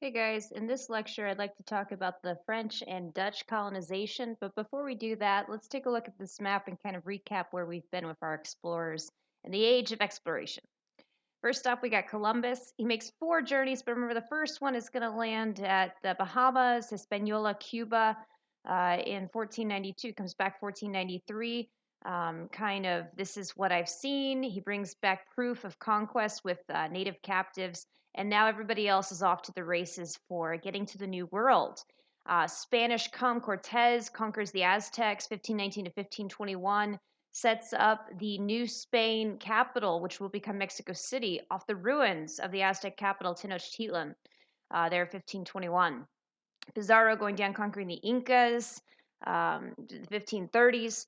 Hey guys, in this lecture, I'd like to talk about the French and Dutch colonization. But before we do that, let's take a look at this map and kind of recap where we've been with our explorers in the age of exploration. First up, we got Columbus. He makes 4 journeys, but remember the first one is going to land at the Bahamas, Hispaniola, Cuba in 1492, comes back 1493. This is what I've seen. He brings back proof of conquest with native captives, and now everybody else is off to the races for getting to the New World. Spanish come Cortez conquers the Aztecs 1519 to 1521, sets up the New Spain capital, which will become Mexico City, off the ruins of the Aztec capital Tenochtitlan, there 1521. Pizarro going down conquering the Incas, the 1530s.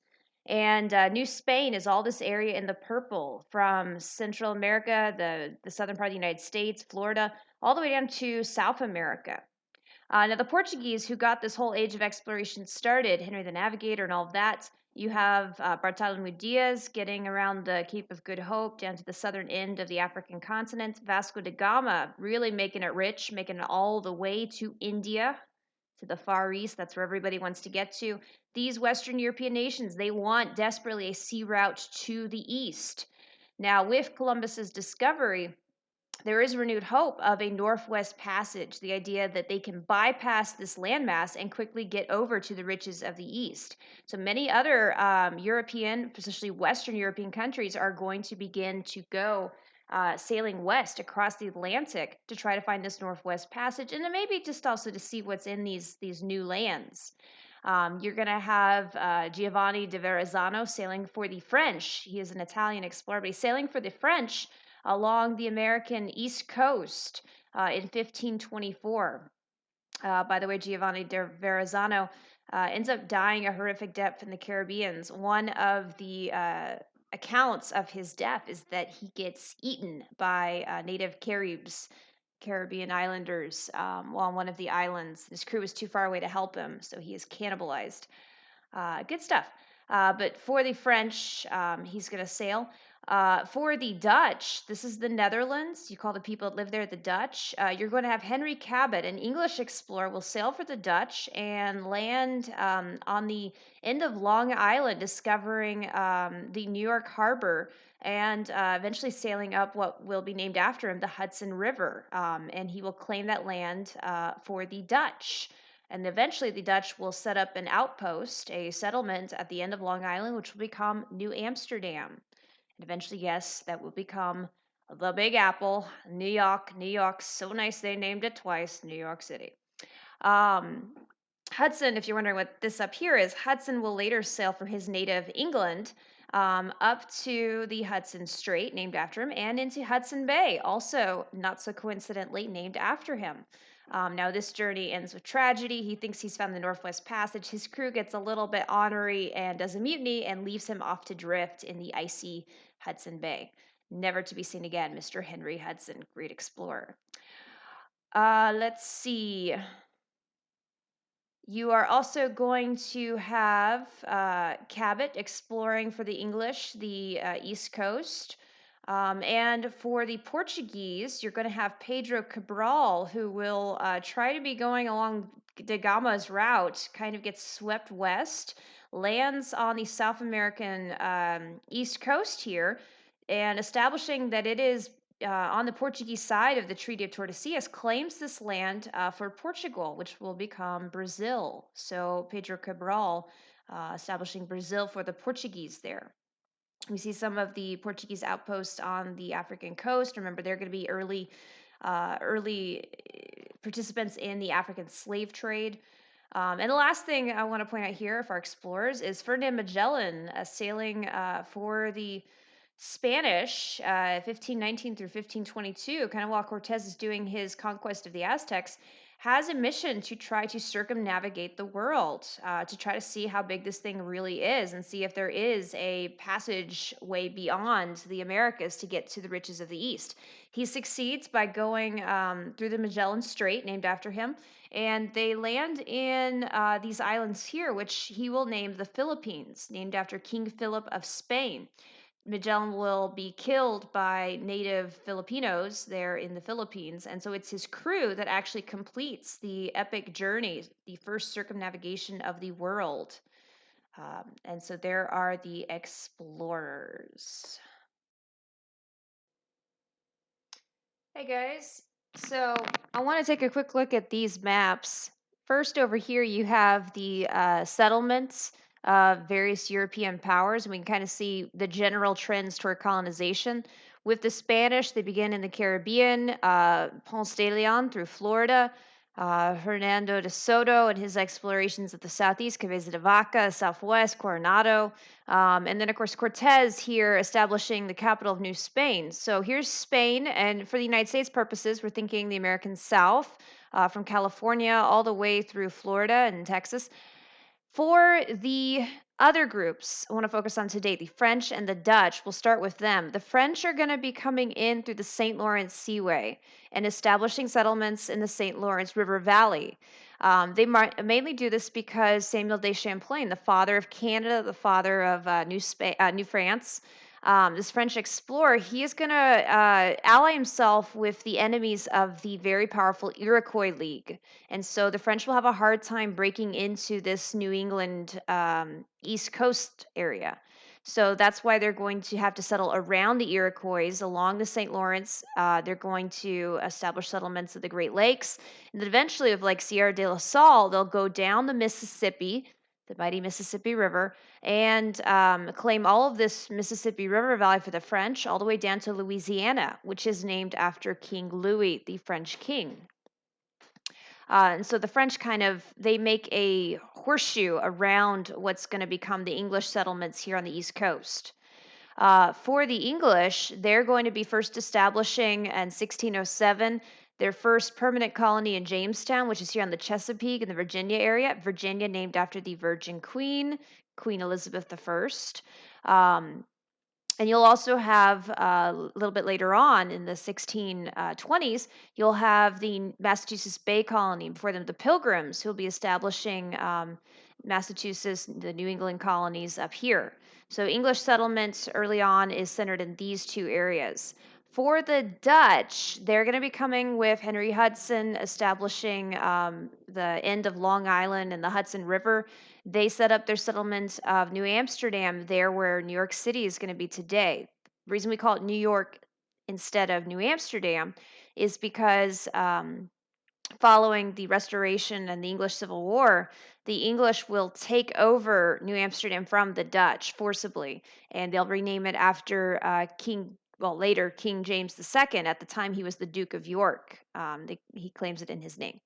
And New Spain is all this area in the purple from Central America, the southern part of the United States, Florida, all the way down to South America. Now, the Portuguese who got this whole age of exploration started, Henry the Navigator and all of that, you have Bartolomé Diaz getting around the Cape of Good Hope down to the southern end of the African continent. Vasco da Gama really making it rich, making it all the way to India, to the Far East. That's where everybody wants to get to. These Western European nations, they want desperately a sea route to the east. Now, with Columbus's discovery, there is renewed hope of a Northwest Passage, the idea that they can bypass this landmass and quickly get over to the riches of the East. So many other European, especially Western European countries, are going to begin to go sailing west across the Atlantic to try to find this Northwest Passage, and then maybe just also to see what's in these new lands. You're going to have Giovanni de Verrazzano sailing for the French. He is an Italian explorer, but he's sailing for the French along the American East Coast in 1524. By the way, Giovanni de Verrazzano ends up dying a horrific death in the Caribbean. One of the accounts of his death is that he gets eaten by native Caribs, Caribbean islanders, while on one of the islands. His crew was too far away to help him, so he is cannibalized. Good stuff. But for the French, he's going to sail. For the Dutch, this is the Netherlands. You call the people that live there the Dutch. You're going to have Henry Cabot, an English explorer, will sail for the Dutch and land on the end of Long Island, discovering the New York Harbor and eventually sailing up what will be named after him, the Hudson River. And he will claim that land for the Dutch. And eventually, the Dutch will set up an outpost, a settlement at the end of Long Island, which will become New Amsterdam. And eventually, yes, that will become the Big Apple, New York. New York, so nice they named it twice, New York City. Um, Hudson, if you're wondering what this up here is, Hudson will later sail for his native England up to the Hudson Strait, named after him, and into Hudson Bay, also not so coincidentally named after him. Now, this journey ends with tragedy. He thinks he's found the Northwest Passage. His crew gets a little bit ornery and does a mutiny and leaves him off to drift in the icy Hudson Bay. Never to be seen again, Mr. Henry Hudson, great explorer. Let's see. You are also going to have Cabot exploring for the English the East Coast. And for the Portuguese, you're going to have Pedro Cabral, who will try to be going along da Gama's route, kind of gets swept west, lands on the South American East Coast here, and establishing that it is on the Portuguese side of the Treaty of Tordesillas, claims this land for Portugal, which will become Brazil. So Pedro Cabral establishing Brazil for the Portuguese there. We see some of the Portuguese outposts on the African coast. Remember, they're going to be early participants in the African slave trade. And the last thing I want to point out here for our explorers is Ferdinand Magellan sailing for the Spanish, 1519 through 1522, kind of while Cortez is doing his conquest of the Aztecs, has a mission to try to circumnavigate the world, to try to see how big this thing really is and see if there is a passageway beyond the Americas to get to the riches of the East. He succeeds by going through the Magellan Strait, named after him, and they land in these islands here, which he will name the Philippines, named after King Philip of Spain. Magellan will be killed by native Filipinos there in the Philippines. And so it's his crew that actually completes the epic journey, the first circumnavigation of the world. And so there are the explorers. Hey guys, so I want to take a quick look at these maps. First, over here, you have the settlements of various European powers, and we can kind of see the general trends toward colonization. With the Spanish, they begin in the Caribbean, Ponce de Leon through Florida, Hernando de Soto and his explorations of the southeast, Cabeza de Vaca, southwest, Coronado, and then, of course, Cortez here establishing the capital of New Spain. So here's Spain, and for the United States purposes, we're thinking the American South, from California all the way through Florida and Texas. For the other groups I want to focus on today, the French and the Dutch, we'll start with them. The French are going to be coming in through the St. Lawrence Seaway and establishing settlements in the St. Lawrence River Valley. They mainly do this because Samuel de Champlain, the father of Canada, the father of New France, this French explorer, he is going to ally himself with the enemies of the very powerful Iroquois League. And so the French will have a hard time breaking into this New England East Coast area. So that's why they're going to have to settle around the Iroquois along the St. Lawrence. They're going to establish settlements of the Great Lakes. And then eventually, with like Sierra de la Sal, they'll go down the Mississippi, the mighty Mississippi River, and claim all of this Mississippi River Valley for the French, all the way down to Louisiana, which is named after King Louis, the French king. And so the French they make a horseshoe around what's going to become the English settlements here on the East Coast. For the English, they're going to be first establishing in 1607 their first permanent colony in Jamestown, which is here on the Chesapeake in the Virginia area. Virginia named after the Virgin Queen, Queen Elizabeth I. And you'll also have a little bit later on in the 1620s, you'll have the Massachusetts Bay Colony. Before them, the Pilgrims, who'll be establishing Massachusetts, the New England colonies up here. So English settlement early on is centered in these two areas. For the Dutch, they're going to be coming with Henry Hudson establishing the end of Long Island and the Hudson River. They set up their settlement of New Amsterdam there where New York City is going to be today. The reason we call it New York instead of New Amsterdam is because following the Restoration and the English Civil War, the English will take over New Amsterdam from the Dutch forcibly, and they'll rename it after later King James II. At the time, he was the Duke of York. He claims it in his name.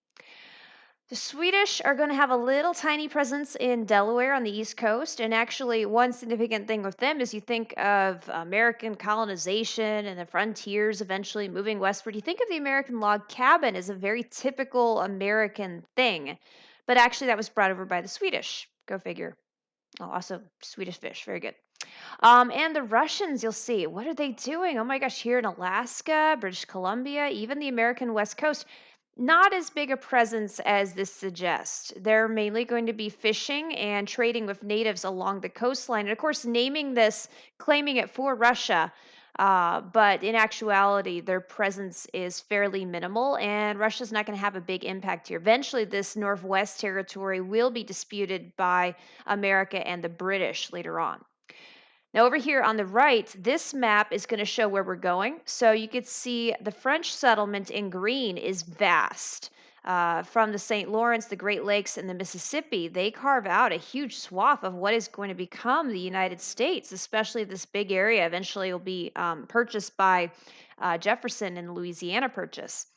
The Swedish are going to have a little tiny presence in Delaware on the East Coast. And actually, one significant thing with them is you think of American colonization and the frontiers eventually moving westward. You think of the American log cabin as a very typical American thing. But actually, that was brought over by the Swedish. Go figure. Oh, also, Swedish fish. Very good. And the Russians, you'll see, what are they doing? Oh my gosh, here in Alaska, British Columbia, even the American West Coast, not as big a presence as this suggests. They're mainly going to be fishing and trading with natives along the coastline. And of course, naming this, claiming it for Russia. But in actuality, their presence is fairly minimal, and Russia's not going to have a big impact here. Eventually, this Northwest territory will be disputed by America and the British later on. Now, over here on the right, this map is going to show where we're going. So you could see the French settlement in green is vast. From the St. Lawrence, the Great Lakes, and the Mississippi, they carve out a huge swath of what is going to become the United States, especially this big area. Eventually, will be purchased by Jefferson in the Louisiana Purchase.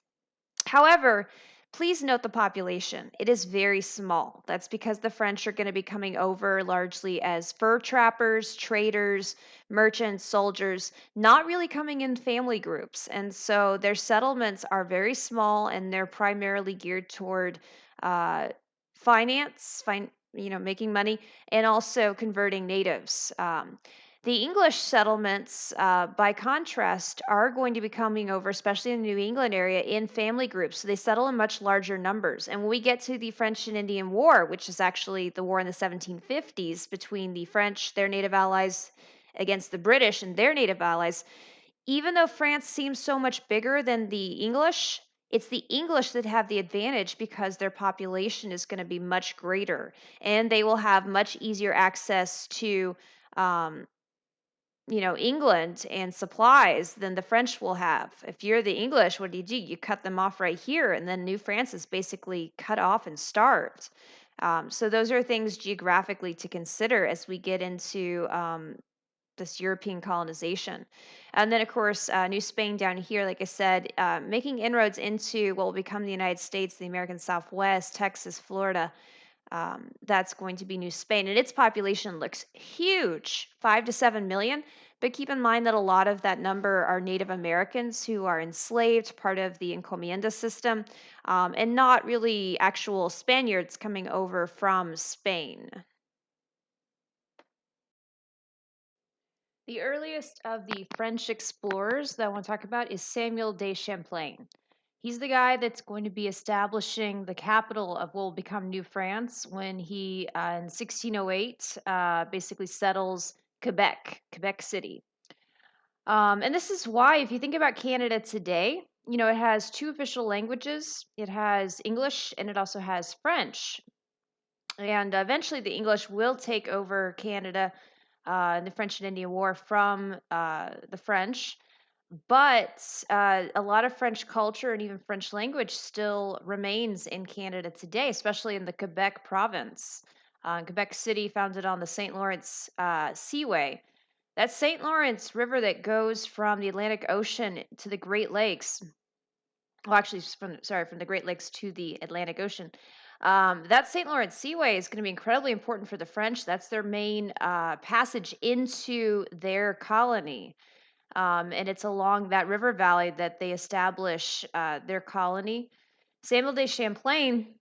However, please note the population. It is very small. That's because the French are going to be coming over largely as fur trappers, traders, merchants, soldiers, not really coming in family groups. And so their settlements are very small and they're primarily geared toward uh, making money, and also converting natives. The English settlements, by contrast, are going to be coming over, especially in the New England area, in family groups. So they settle in much larger numbers. And when we get to the French and Indian War, which is actually the war in the 1750s between the French, their native allies, against the British and their native allies. Even though France seems so much bigger than the English, it's the English that have the advantage because their population is going to be much greater and they will have much easier access to um, England and supplies than the French will have. If you're the English, what do? You cut them off right here, and then New France is basically cut off and starved. So those are things geographically to consider as we get into this European colonization. And then, of course, New Spain down here, like I said, making inroads into what will become the United States, the American Southwest, Texas, Florida. That's going to be New Spain, and its population looks huge, 5 to 7 million. But keep in mind that a lot of that number are Native Americans who are enslaved, part of the encomienda system, and not really actual Spaniards coming over from Spain. The earliest of the French explorers that I want to talk about is Samuel de Champlain. He's the guy that's going to be establishing the capital of what will become New France when he, in 1608, basically settles Quebec City. And this is why, if you think about Canada today, it has two official languages. It has English and it also has French. And eventually, the English will take over Canada in the French and Indian War from the French. But a lot of French culture and even French language still remains in Canada today, especially in the Quebec province. Quebec City, founded on the St. Lawrence Seaway. That St. Lawrence River that goes from the Atlantic Ocean to the Great Lakes, well, actually, from the Great Lakes to the Atlantic Ocean. That St. Lawrence Seaway is going to be incredibly important for the French. That's their main passage into their colony. And it's along that river valley that they establish their colony. Samuel de Champlain,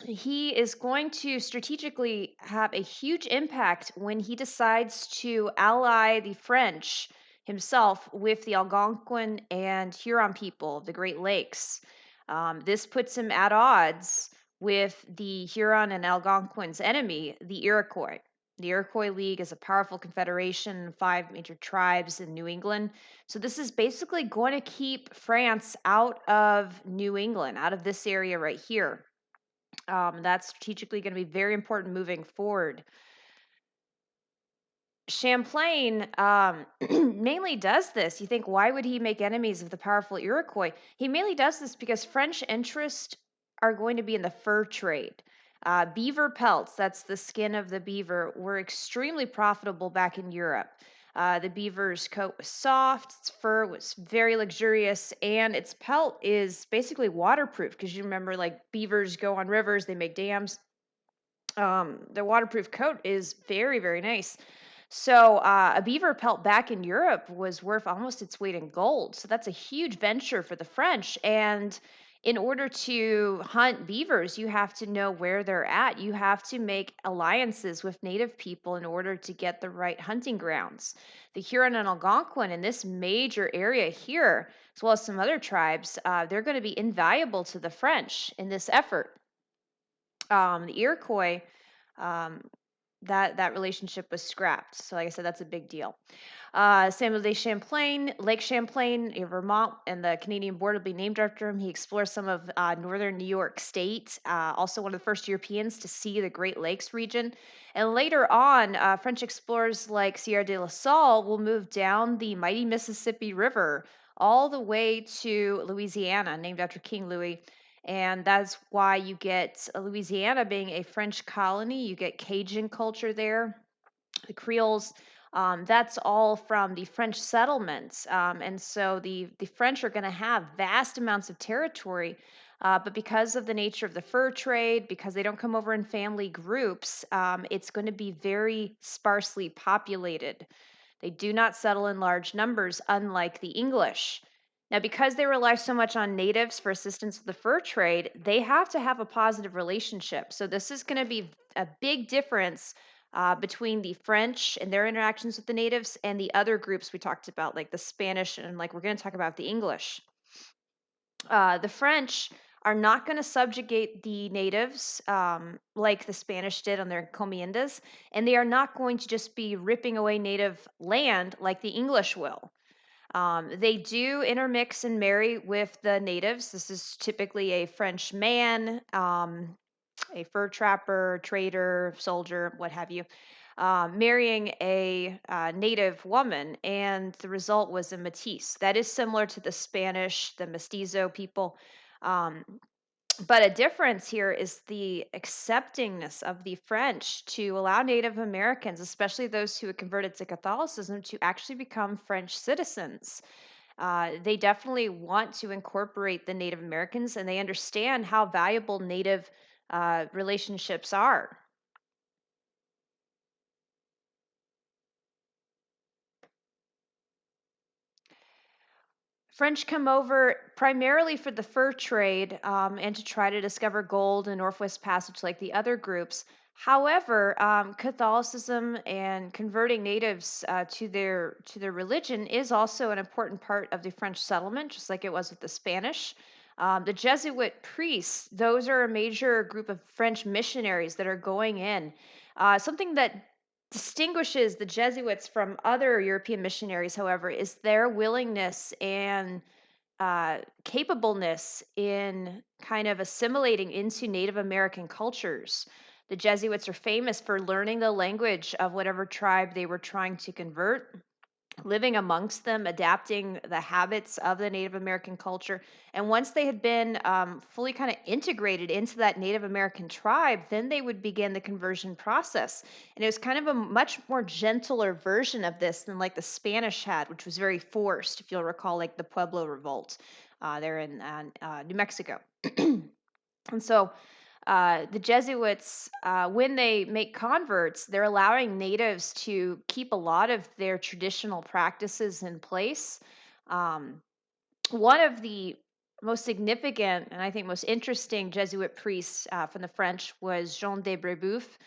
he is going to strategically have a huge impact when he decides to ally the French himself with the Algonquin and Huron people of the Great Lakes. This puts him at odds with the Huron and Algonquin's enemy, the Iroquois. The Iroquois League is a powerful confederation, five major tribes in New England. So, this is basically going to keep France out of New England, out of this area right here. That's strategically going to be very important moving forward. Champlain mainly does this. You think, why would he make enemies of the powerful Iroquois? He mainly does this because French interests are going to be in the fur trade. Beaver pelts, that's the skin of the beaver, were extremely profitable back in Europe. The beaver's coat was soft, its fur was very luxurious, and its pelt is basically waterproof because you remember, like, beavers go on rivers, they make dams. The waterproof coat is very, very nice. So, a beaver pelt back in Europe was worth almost its weight in gold. So, that's a huge venture for the French. And in order to hunt beavers, you have to know where they're at. You have to make alliances with native people in order to get the right hunting grounds. The Huron and Algonquin in this major area here, as well as some other tribes, they're going to be invaluable to the French in this effort. The Iroquois, um, that relationship was scrapped. So, like I said, that's a big deal. Samuel de Champlain, Lake Champlain in Vermont, and the Canadian border will be named after him. He explored some of northern New York State. Also, one of the first Europeans to see the Great Lakes region. And later on, French explorers like Sieur de la Salle will move down the mighty Mississippi River all the way to Louisiana, named after King Louis. And that's why you get Louisiana being a French colony. You get Cajun culture there, the Creoles. That's all from the French settlements. And so the French are going to have vast amounts of territory. But because of the nature of the fur trade, because they don't come over in family groups, it's going to be very sparsely populated. They do not settle in large numbers, unlike the English. Now, because they rely so much on natives for assistance with the fur trade, they have to have a positive relationship. So, this is going to be a big difference between the French and their interactions with the natives and the other groups we talked about, like the Spanish and like we're going to talk about the English. The French are not going to subjugate the natives like the Spanish did on their encomiendas, and they are not going to just be ripping away native land like the English will. They do intermix and marry with the natives. This is typically a French man, a fur trapper, trader, soldier, what have you, marrying a native woman, and the result was a métis. That is similar to the Spanish, the mestizo people. Um, but a difference here is the acceptingness of the French to allow Native Americans, especially those who had converted to Catholicism, to actually become French citizens. They definitely want to incorporate the Native Americans, and they understand how valuable Native relationships are. French come over primarily for the fur trade and to try to discover gold in Northwest Passage like the other groups. However, Catholicism and converting natives to their religion is also an important part of the French settlement, just like it was with the Spanish. The Jesuit priests; those are a major group of French missionaries that are going in. Something that distinguishes the Jesuits from other European missionaries, however, is their willingness and capableness in kind of assimilating into Native American cultures. The Jesuits are famous for learning the language of whatever tribe they were trying to convert, living amongst them, adapting the habits of the Native American culture. And once they had been fully kind of integrated into that Native American tribe, then they would begin the conversion process. And it was kind of a much more gentler version of this than like the Spanish had, which was very forced, if you'll recall, like the Pueblo Revolt there in New Mexico. And so the Jesuits, when they make converts, they're allowing natives to keep a lot of their traditional practices in place. Um, One of the most significant and I think most interesting Jesuit priests from the French was Jean de Brebeuf.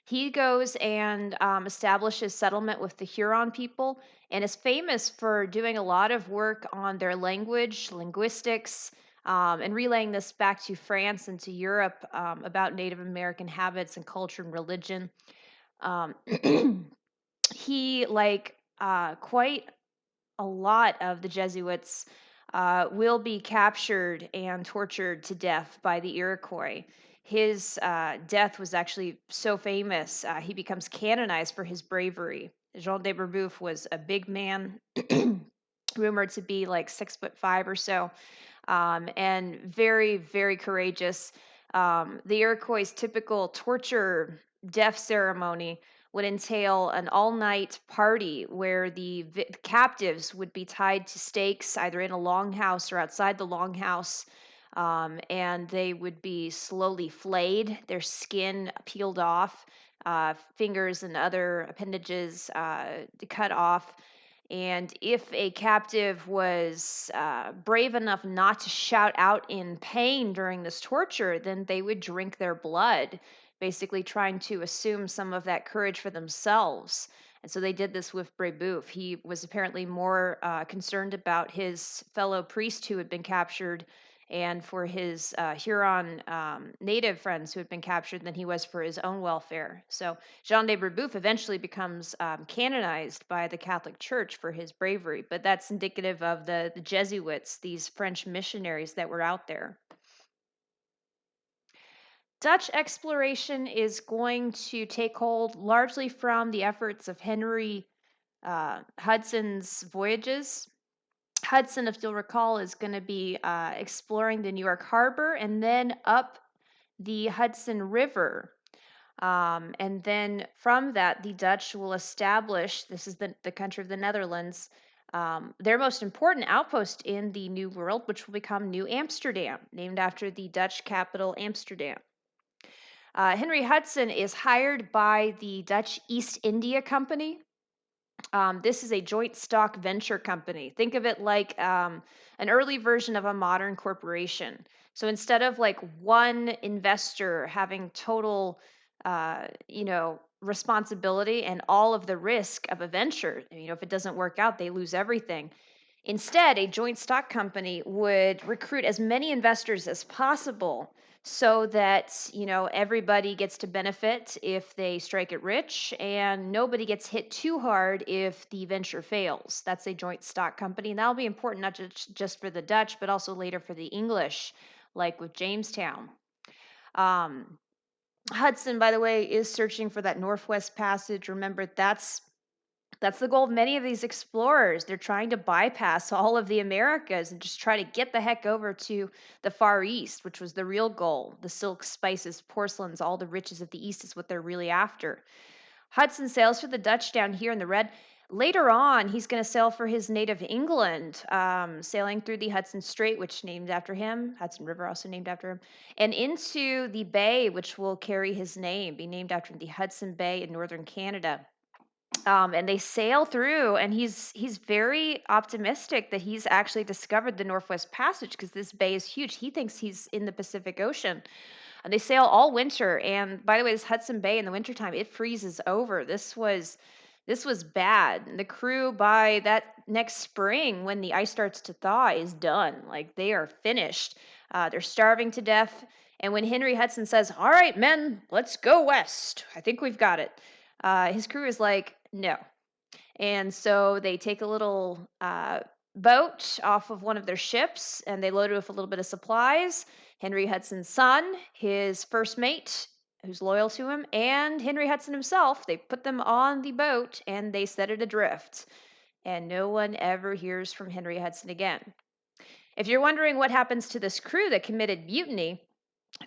He goes and establishes settlement with the Huron people and is famous for doing a lot of work on their language, linguistics, and relaying this back to France and to Europe about Native American habits and culture and religion. Um, he, like quite a lot of the Jesuits, will be captured and tortured to death by the Iroquois. His death was actually so famous, he becomes canonized for his bravery. Jean de Brebeuf was a big man, rumored to be like 6'5" or so, and very, very courageous. The Iroquois' typical torture death ceremony would entail an all night party where the captives would be tied to stakes either in a longhouse or outside the longhouse. And they would be slowly flayed, their skin peeled off, fingers and other appendages cut off. And if a captive was brave enough not to shout out in pain during this torture, then they would drink their blood, basically trying to assume some of that courage for themselves. And so they did this with Brebeuf. He was apparently more concerned about his fellow priest who had been captured and for his Huron native friends who had been captured than he was for his own welfare. So Jean de Brebeuf eventually becomes canonized by the Catholic Church for his bravery, but that's indicative of the Jesuits, these French missionaries that were out there. Dutch exploration is going to take hold largely from the efforts of Henry Hudson's voyages. Hudson, if you'll recall, is going to be exploring the New York Harbor and then up the Hudson River. And then from that, the Dutch will establish this is the country of the Netherlands, their most important outpost in the New World, which will become New Amsterdam, named after the Dutch capital, Amsterdam. Henry Hudson is hired by the Dutch East India Company. This is a joint stock venture company. Think of it like an early version of a modern corporation. So instead of like one investor having total, responsibility and all of the risk of a venture, if it doesn't work out, they lose everything. Instead, a joint stock company would recruit as many investors as possible so that, everybody gets to benefit if they strike it rich and nobody gets hit too hard if the venture fails. That's a joint stock company. And that'll be important not just for the Dutch, but also later for the English, like with Jamestown. Um, Hudson, by the way, is searching for that Northwest Passage. Remember, that's the goal of many of these explorers. They're trying to bypass all of the Americas and just try to get the heck over to the Far East, which was the real goal. The silks, spices, porcelains, all the riches of the East is what they're really after. Hudson sails for the Dutch down here in the red. Later on, he's going to sail for his native England, sailing through the Hudson Strait, which named after him, Hudson River also named after him, and into the bay, which will carry his name, be named after the Hudson Bay in northern Canada. And they sail through, and he's very optimistic that he's actually discovered the Northwest Passage because this bay is huge. He thinks he's in the Pacific Ocean. And they sail all winter. And by the way, this Hudson Bay in the wintertime, it freezes over. This was bad. And the crew by that next spring, when the ice starts to thaw, is done. Like they are finished. They're starving to death. And when Henry Hudson says, "All right, men, let's go west. I think we've got it," his crew is like, "No." And so they take a little boat off of one of their ships and they load it with a little bit of supplies. Henry Hudson's son, his first mate, who's loyal to him, and Henry Hudson himself, they put them on the boat and they set it adrift. And no one ever hears from Henry Hudson again. If you're wondering what happens to this crew that committed mutiny,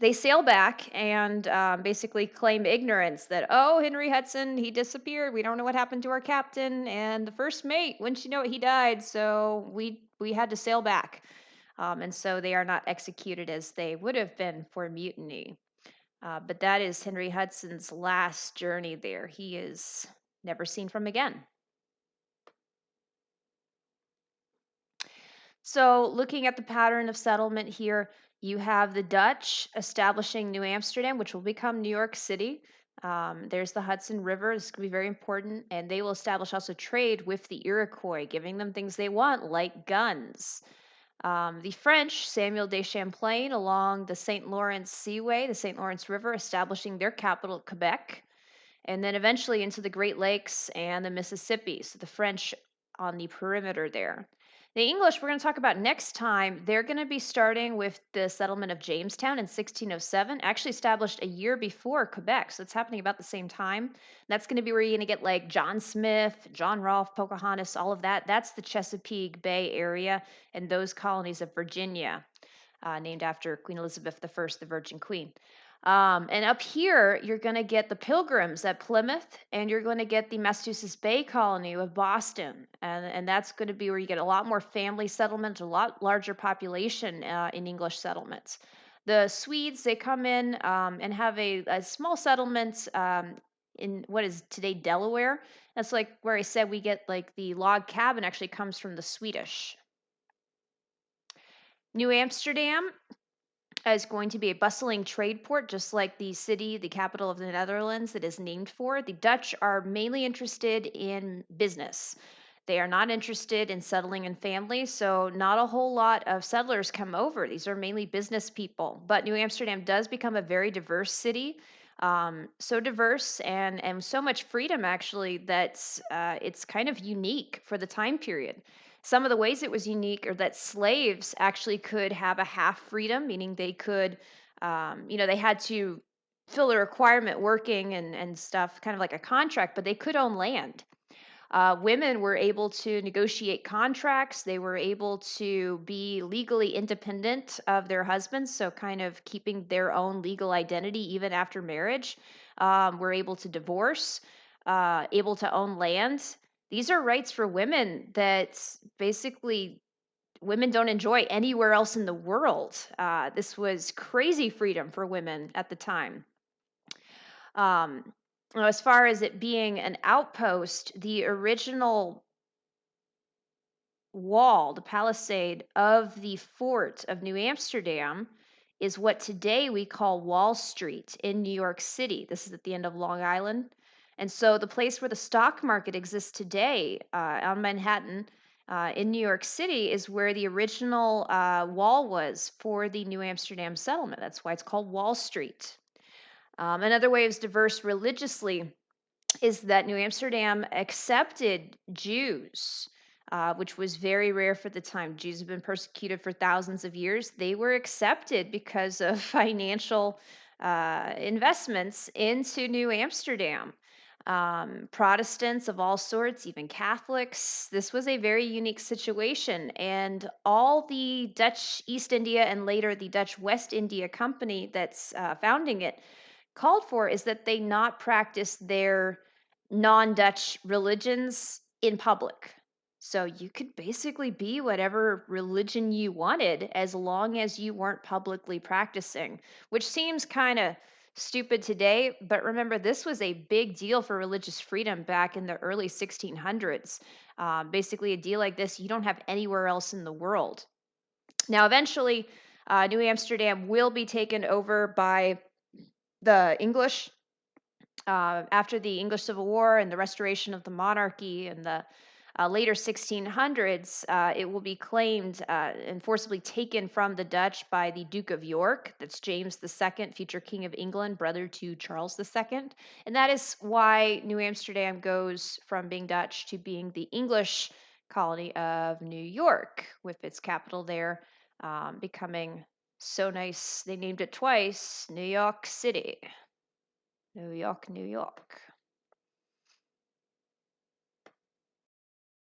they sail back and basically claim ignorance that, oh, Henry Hudson, he disappeared. We don't know what happened to our captain and the first mate. Wouldn't you know it, he died. So we had to sail back. And so they are not executed as they would have been for mutiny. But that is Henry Hudson's last journey there. He is never seen from again. So, looking at the pattern of settlement here, you have the Dutch establishing New Amsterdam, which will become New York City. There's the Hudson River. This is going to be very important. And they will establish also trade with the Iroquois, giving them things they want, like guns. The French, Samuel de Champlain, along the St. Lawrence Seaway, the St. Lawrence River, establishing their capital, Quebec, and then eventually into the Great Lakes and the Mississippi. So the French on the perimeter there. The English, we're going to talk about next time. They're going to be starting with the settlement of Jamestown in 1607, actually established a year before Quebec. So it's happening about the same time. That's going to be where you're going to get like John Smith, John Rolfe, Pocahontas, all of that. That's the Chesapeake Bay area and those colonies of Virginia, named after Queen Elizabeth I, the Virgin Queen. And up here, you're going to get the Pilgrims at Plymouth, and you're going to get the Massachusetts Bay Colony of Boston. And that's going to be where you get a lot more family settlement, a lot larger population in English settlements. The Swedes, they come in and have a small settlement in what is today Delaware. That's like where I said we get like the log cabin actually comes from the Swedish. New Amsterdam is going to be a bustling trade port, just like the city, the capital of the Netherlands, that is named for. The Dutch are mainly interested in business. They are not interested in settling in families, so not a whole lot of settlers come over. These are mainly business people. But New Amsterdam does become a very diverse city, so diverse and so much freedom actually that it's kind of unique for the time period. Some of the ways it was unique are that slaves actually could have a half freedom, meaning they could, they had to fill a requirement working and stuff, kind of like a contract, but they could own land. Women were able to negotiate contracts. They were able to be legally independent of their husbands, so kind of keeping their own legal identity even after marriage. Were able to divorce, able to own land. These are rights for women that basically women don't enjoy anywhere else in the world. This was crazy freedom for women at the time. Um, as far as it being an outpost, the original wall, the palisade of the fort of New Amsterdam, is what today we call Wall Street in New York City. This is at the end of Long Island. And so the place where the stock market exists today on Manhattan in New York City is where the original wall was for the New Amsterdam settlement. That's why it's called Wall Street. Another way it was diverse religiously is that New Amsterdam accepted Jews, which was very rare for the time. Jews have been persecuted for thousands of years. They were accepted because of financial investments into New Amsterdam. Protestants of all sorts, even Catholics. This was a very unique situation. And all the Dutch East India and later the Dutch West India Company that's founding it called for is that they not practice their non-Dutch religions in public. So you could basically be whatever religion you wanted as long as you weren't publicly practicing, which seems kind of stupid today, but remember this was a big deal for religious freedom back in the early 1600s. Basically, a deal like this you don't have anywhere else in the world. Now, eventually, New Amsterdam will be taken over by the English after the English Civil War and the restoration of the monarchy in the later 1600s. It will be claimed and forcibly taken from the Dutch by the Duke of York. That's James II, future King of England, brother to Charles II. And that is why New Amsterdam goes from being Dutch to being the English colony of New York, with its capital there becoming so nice. They named it twice New York City. New York, New York.